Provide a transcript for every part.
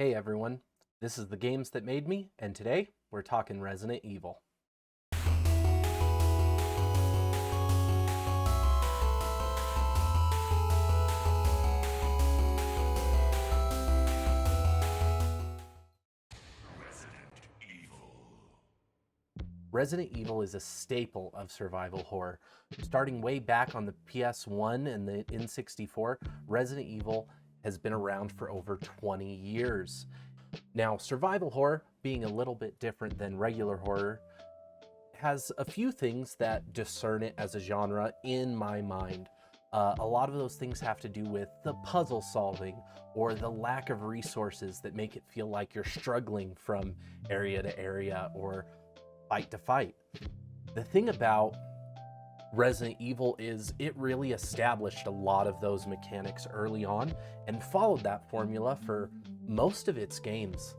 Hey everyone, this is The Games That Made Me, and today we're talking Resident Evil. Resident Evil is a staple of survival horror. Starting way back on the PS1 and the N64, Resident Evil has been around for over 20 years. Now, survival horror, being a little bit different than regular horror, has a few things that discern it as a genre in my mind. A lot of those things have to do with the puzzle solving or the lack of resources that make it feel like you're struggling from area to area or fight to fight. The thing about Resident Evil is it really established a lot of those mechanics early on and followed that formula for most of its games.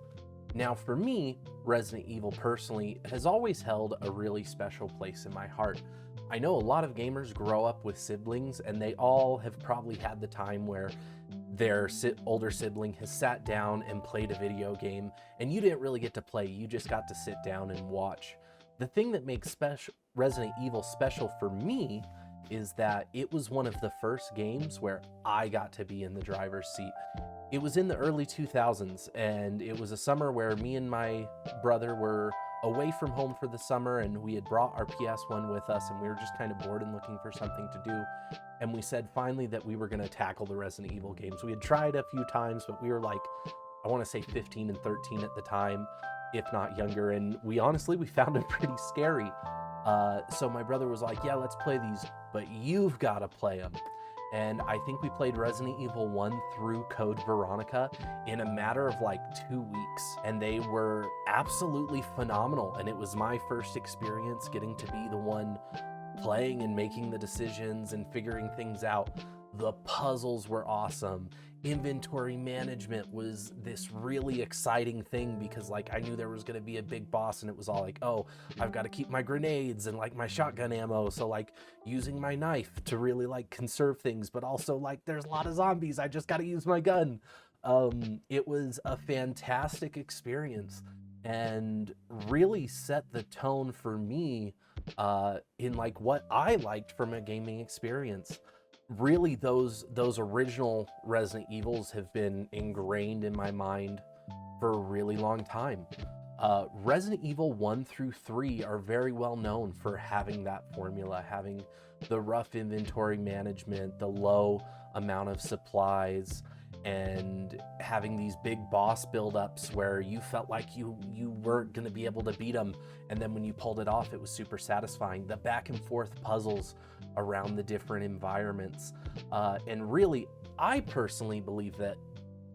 Now, for me, Resident Evil personally has always held a really special place in my heart. I know a lot of gamers grow up with siblings, and they all have probably had the time where their older sibling has sat down and played a video game, and you didn't really get to play, you just got to sit down and watch. The thing that makes Resident Evil special for me is that it was one of the first games where I got to be in the driver's seat. It was in the early 2000s, and it was a summer where me and my brother were away from home for the summer, and we had brought our PS1 with us, and we were just kind of bored and looking for something to do. And we said finally that we were going to tackle the Resident Evil games. We had tried a few times, but we were like, I want to say 15 and 13 at the time, if not younger, and we found it pretty scary. So my brother was like, yeah, let's play these, but you've got to play them. And I think we played Resident Evil 1 through Code Veronica in a matter of like 2 weeks, and they were absolutely phenomenal. And it was my first experience getting to be the one playing and making the decisions and figuring things out. The puzzles were awesome. Inventory management was this really exciting thing because like I knew there was going to be a big boss, and it was all like, oh, I've got to keep my grenades and like my shotgun ammo, so like using my knife to really like conserve things, but also like there's a lot of zombies, I just got to use my gun. It was a fantastic experience and really set the tone for me in like what I liked from a gaming experience. Really, those original Resident Evils have been ingrained in my mind for a really long time. Resident Evil 1 through 3 are very well known for having that formula, having the rough inventory management, the low amount of supplies, and having these big boss buildups where you felt like you weren't going to be able to beat them, and then when you pulled it off, it was super satisfying. The back and forth puzzles around the different environments, and really, I personally believe that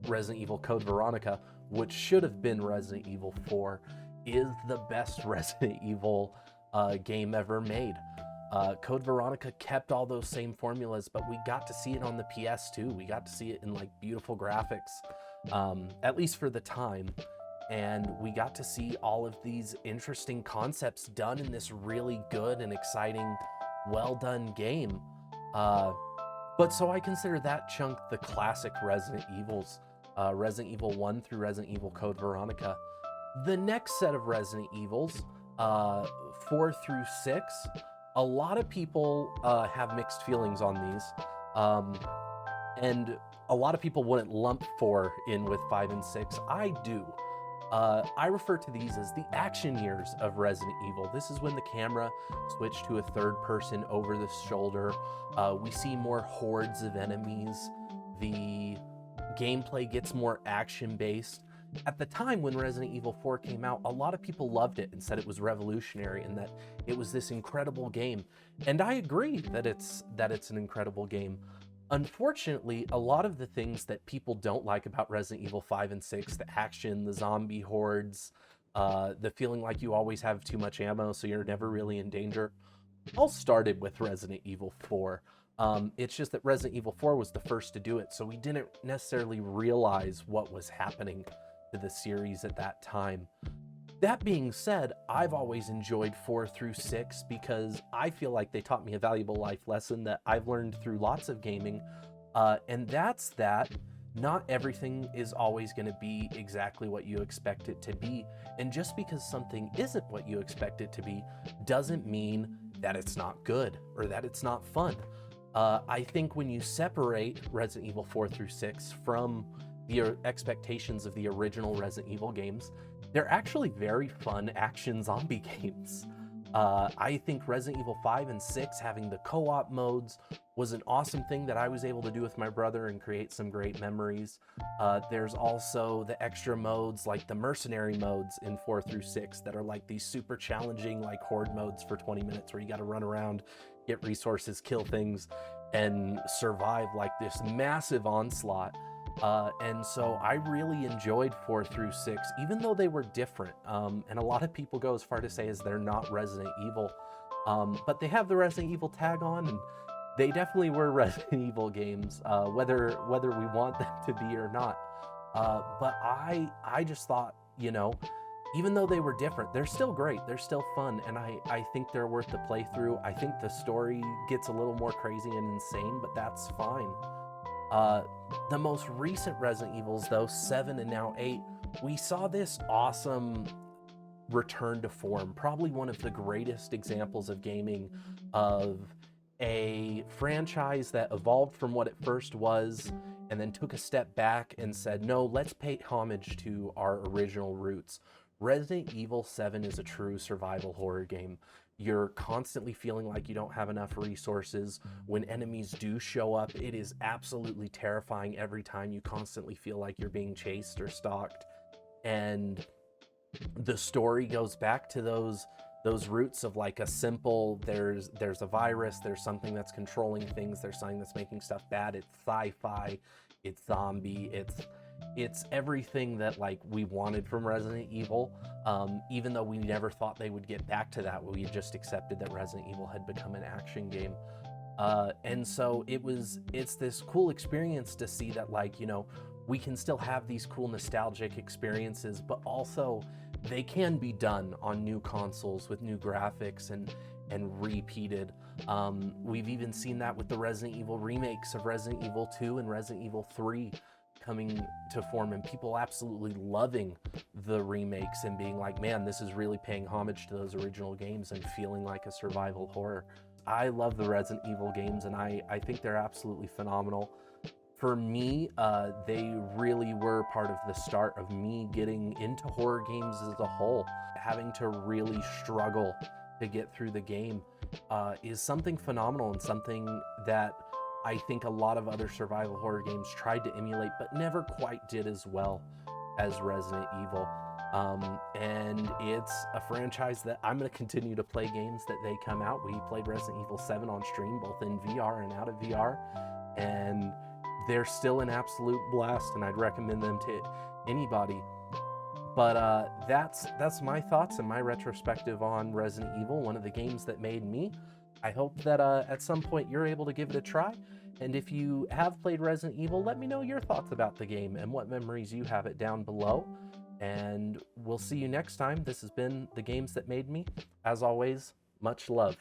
Resident Evil Code Veronica, which should have been Resident Evil 4, is the best Resident Evil game ever made. Code Veronica kept all those same formulas, but we got to see it on the PS too. We got to see it in like beautiful graphics, at least for the time. And we got to see all of these interesting concepts done in this really good and exciting, well done game. But so I consider that chunk the classic Resident Evils, Resident Evil 1 through Resident Evil Code Veronica. The next set of Resident Evils, 4 through 6, a lot of people have mixed feelings on these, and a lot of people wouldn't lump 4 in with 5 and 6. I do. I refer to these as the action years of Resident Evil. This is when the camera switched to a third person over the shoulder. We see more hordes of enemies. The gameplay gets more action-based. At the time when Resident Evil 4 came out, a lot of people loved it and said it was revolutionary and that it was this incredible game. And I agree that it's an incredible game. Unfortunately, a lot of the things that people don't like about Resident Evil 5 and 6, the action, the zombie hordes, the feeling like you always have too much ammo so you're never really in danger, all started with Resident Evil 4. It's just that Resident Evil 4 was the first to do it, so we didn't necessarily realize what was happening to the series at that time. That being said, I've always enjoyed 4 through 6 because I feel like they taught me a valuable life lesson that I've learned through lots of gaming, and that's that not everything is always going to be exactly what you expect it to be. And just because something isn't what you expect it to be doesn't mean that it's not good or that it's not fun. I think when you separate Resident Evil 4 through 6 from the expectations of the original Resident Evil games, they're actually very fun action zombie games. I think Resident Evil 5 and 6 having the co-op modes was an awesome thing that I was able to do with my brother and create some great memories. There's also the extra modes like the mercenary modes in 4 through 6 that are like these super challenging like horde modes for 20 minutes where you got to run around, get resources, kill things, and survive like this massive onslaught. And so I really enjoyed 4 through 6, even though they were different. And a lot of people go as far to say as they're not Resident Evil. But they have the Resident Evil tag on, and they definitely were Resident Evil games, whether we want them to be or not. But I just thought, you know, even though they were different, they're still great. They're still fun, and I think they're worth the playthrough. I think the story gets a little more crazy and insane, but that's fine. The most recent Resident Evils, though, 7 and now 8, we saw this awesome return to form. Probably one of the greatest examples of gaming, of a franchise that evolved from what it first was and then took a step back and said, no, let's pay homage to our original roots. Resident Evil 7 is a true survival horror game. You're constantly feeling like you don't have enough resources. When enemies do show up, it is absolutely terrifying every time. You constantly feel like you're being chased or stalked. And the story goes back to those roots of like a simple, there's a virus, there's something that's controlling things, there's something that's making stuff bad. It's sci-fi, it's zombie, it's everything that like we wanted from Resident Evil, even though we never thought they would get back to that. We just accepted that Resident Evil had become an action game. And so it's this cool experience to see that, like, you know, we can still have these cool nostalgic experiences, but also they can be done on new consoles with new graphics and repeated. We've even seen that with the Resident Evil remakes of Resident Evil 2 and Resident Evil 3 coming to form, and people absolutely loving the remakes and being like, man, this is really paying homage to those original games and feeling like a survival horror. I love the Resident Evil games, and I think they're absolutely phenomenal. For me, they really were part of the start of me getting into horror games as a whole. Having to really struggle to get through the game is something phenomenal, and something that I think a lot of other survival horror games tried to emulate, but never quite did as well as Resident Evil. And it's a franchise that I'm going to continue to play games that they come out. We played Resident Evil 7 on stream, both in VR and out of VR, and they're still an absolute blast, and I'd recommend them to anybody. But that's my thoughts and my retrospective on Resident Evil, one of the games that made me. I hope that at some point you're able to give it a try. And if you have played Resident Evil, let me know your thoughts about the game and what memories you have it down below. And we'll see you next time. This has been The Games That Made Me. As always, much love.